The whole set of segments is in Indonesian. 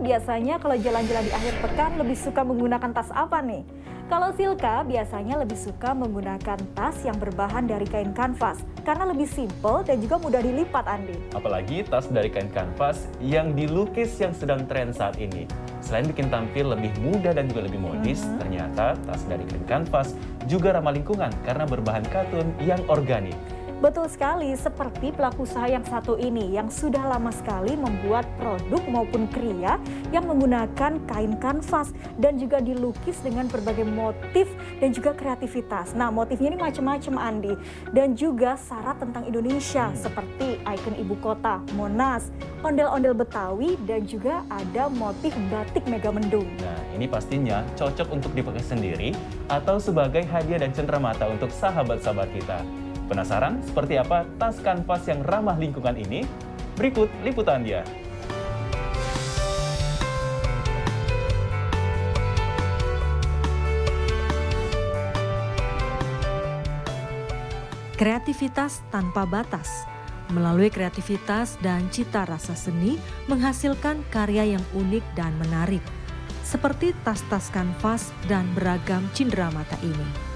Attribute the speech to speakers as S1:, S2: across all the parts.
S1: biasanya kalau jalan-jalan di akhir pekan lebih suka menggunakan tas apa nih? Kalau Silka biasanya lebih suka menggunakan tas yang berbahan dari kain kanvas karena lebih simpel dan juga mudah dilipat, Andi.
S2: Apalagi tas dari kain kanvas yang dilukis yang sedang tren saat ini. Selain bikin tampil lebih mudah dan juga lebih modis, ternyata tas dari kain kanvas juga ramah lingkungan karena berbahan katun yang organik.
S1: Betul sekali, seperti pelaku usaha yang satu ini yang sudah lama sekali membuat produk maupun kriya yang menggunakan kain kanvas dan juga dilukis dengan berbagai motif dan juga kreativitas. Nah, motifnya ini macam-macam, Andi, dan juga syarat tentang Indonesia seperti ikon ibu kota, Monas, ondel-ondel Betawi, dan juga ada motif batik Megamendung.
S2: Nah, ini pastinya cocok untuk dipakai sendiri atau sebagai hadiah dan cenderamata untuk sahabat-sahabat kita. Penasaran seperti apa tas kanvas yang ramah lingkungan ini? Berikut liputannya.
S3: Kreativitas tanpa batas. Melalui kreativitas dan cita rasa seni menghasilkan karya yang unik dan menarik. Seperti tas-tas kanvas dan beragam cenderamata ini.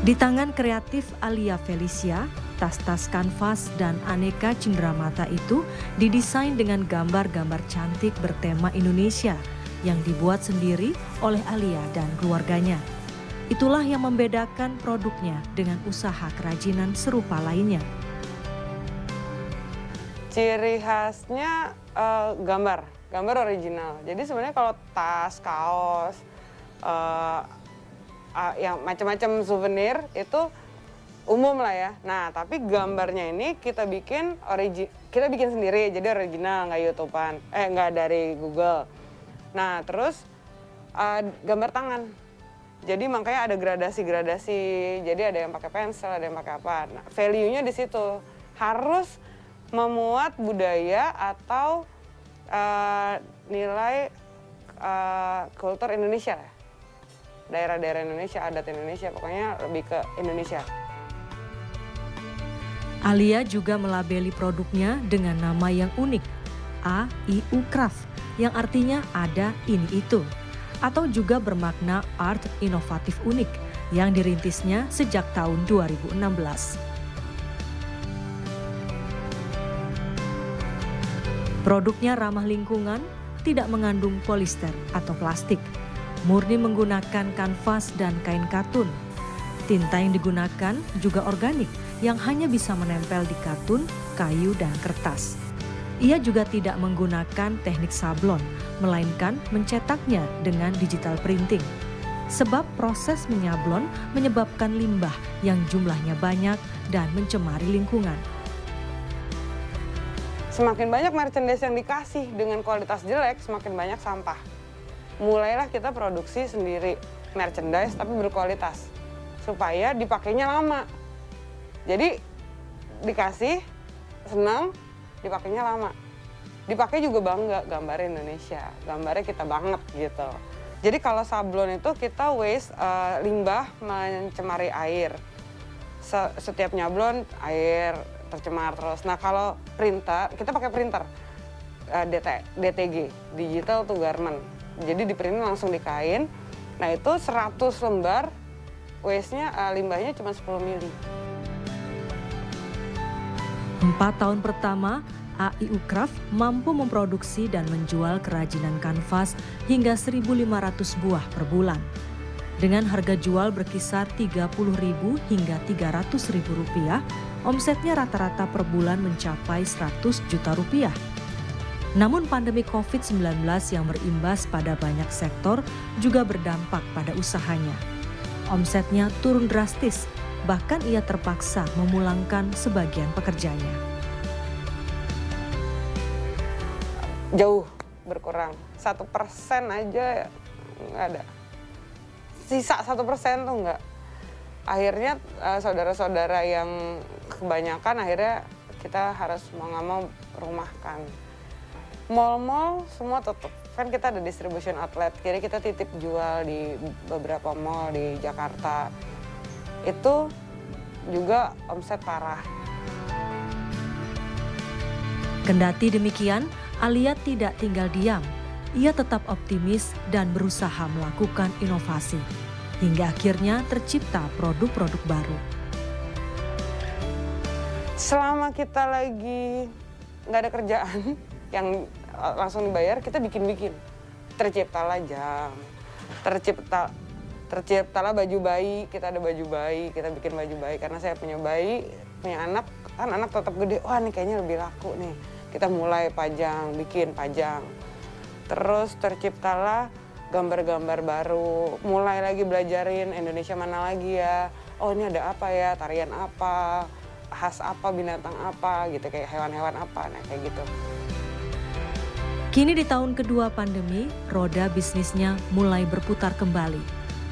S3: Di tangan kreatif Alia Felicia, tas-tas kanvas dan aneka cenderamata itu didesain dengan gambar-gambar cantik bertema Indonesia yang dibuat sendiri oleh Alia dan keluarganya. Itulah yang membedakan produknya dengan usaha kerajinan serupa lainnya.
S4: Ciri khasnya gambar original. Jadi sebenarnya kalau tas, kaos, yang macam-macam souvenir itu umum lah ya. Nah, tapi gambarnya ini kita bikin sendiri, jadi original, nggak YouTubean, nggak dari Google. Nah, terus gambar tangan. Jadi makanya ada gradasi-gradasi. Jadi ada yang pakai pensil, ada yang pakai apa. Nah, value-nya di situ harus memuat budaya atau nilai kultur Indonesia lah. Daerah-daerah Indonesia, adat Indonesia, pokoknya lebih ke Indonesia.
S3: Alia juga melabeli produknya dengan nama yang unik, AIU Craft, yang artinya ada ini itu, atau juga bermakna art inovatif unik yang dirintisnya sejak tahun 2016. Produknya ramah lingkungan, tidak mengandung polister atau plastik. Murni menggunakan kanvas dan kain katun. Tinta yang digunakan juga organik yang hanya bisa menempel di katun, kayu, dan kertas. Ia juga tidak menggunakan teknik sablon, melainkan mencetaknya dengan digital printing. Sebab proses menyablon menyebabkan limbah yang jumlahnya banyak dan mencemari lingkungan.
S4: Semakin banyak merchandise yang dikasih dengan kualitas jelek, semakin banyak sampah. Mulailah kita produksi sendiri merchandise tapi berkualitas supaya dipakainya lama. Jadi dikasih senang, dipakainya lama. Dipakai juga bangga, gambar Indonesia, gambarnya kita banget gitu. Jadi kalau sablon itu kita waste limbah mencemari air. Setiap nyablon air tercemar terus. Nah kalau printer, kita pakai printer DTG, digital to garment. Jadi di print langsung di kain. Nah itu 100 lembar, waste-nya limbahnya cuma 10 mili.
S3: 4 tahun pertama, AIU Craft mampu memproduksi dan menjual kerajinan kanvas hingga 1.500 buah per bulan. Dengan harga jual berkisar Rp30.000 hingga Rp300.000, omsetnya rata-rata per bulan mencapai Rp100 juta. Namun pandemi COVID-19 yang berimbas pada banyak sektor juga berdampak pada usahanya. Omsetnya turun drastis, bahkan ia terpaksa memulangkan sebagian pekerjanya.
S4: Jauh berkurang, 1% aja nggak ada. Sisa 1% tuh nggak. Akhirnya saudara-saudara yang kebanyakan akhirnya kita harus mau nggak mau rumahkan. Mall-mall semua tutup, kan kita ada distribution outlet, jadi kita titip jual di beberapa mall di Jakarta. Itu juga omset parah.
S3: Kendati demikian, Alia tidak tinggal diam. Ia tetap optimis dan berusaha melakukan inovasi. Hingga akhirnya tercipta produk-produk baru.
S4: Selama kita lagi nggak ada kerjaan yang langsung dibayar, kita bikin-bikin. Terciptalah jam, terciptalah baju bayi, kita ada baju bayi, kita bikin baju bayi. Karena saya punya bayi, punya anak, kan anak tetap gede, wah ini kayaknya lebih laku nih. Kita mulai pajang, bikin pajang. Terus terciptalah gambar-gambar baru, mulai lagi belajarin Indonesia mana lagi ya. Oh ini ada apa ya, tarian apa, khas apa, binatang apa gitu, kayak hewan-hewan apa, nah kayak gitu.
S3: Kini di tahun kedua pandemi, roda bisnisnya mulai berputar kembali.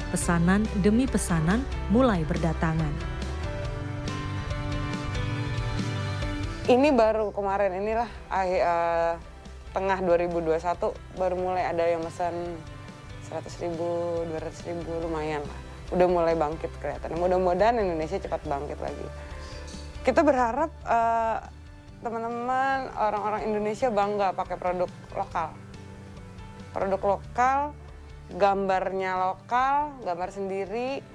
S3: Pesanan demi pesanan mulai berdatangan.
S4: Ini baru kemarin inilah tengah 2021 baru mulai ada yang pesan 100.000, 200.000, lumayan lah. Udah mulai bangkit kelihatan. Mudah-mudahan Indonesia cepat bangkit lagi. Kita berharap teman-teman orang-orang Indonesia bangga pakai produk lokal. Produk lokal, gambarnya lokal, gambar sendiri,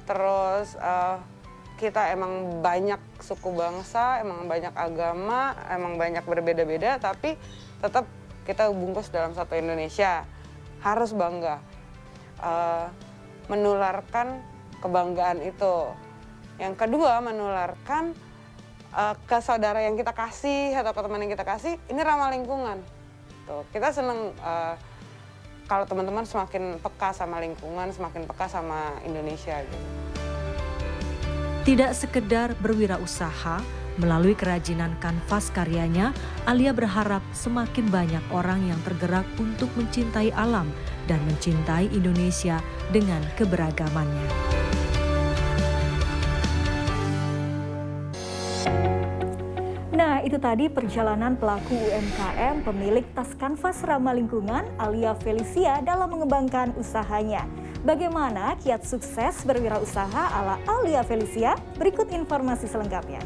S4: terus kita emang banyak suku bangsa, emang banyak agama, emang banyak berbeda-beda, tapi tetap kita bungkus dalam satu Indonesia. Harus bangga, menularkan kebanggaan itu. Yang kedua, menularkan ke saudara yang kita kasih atau ke teman yang kita kasih, ini ramah lingkungan. Tuh, kita seneng kalau teman-teman semakin peka sama lingkungan, semakin peka sama Indonesia gitu.
S3: Tidak sekedar berwirausaha, melalui kerajinan kanvas karyanya, Alia berharap semakin banyak orang yang tergerak untuk mencintai alam dan mencintai Indonesia dengan keberagamannya.
S1: Nah, itu tadi perjalanan pelaku UMKM pemilik tas kanvas ramah lingkungan Alia Felicia dalam mengembangkan usahanya. Bagaimana kiat sukses berwirausaha ala Alia Felicia? Berikut informasi selengkapnya.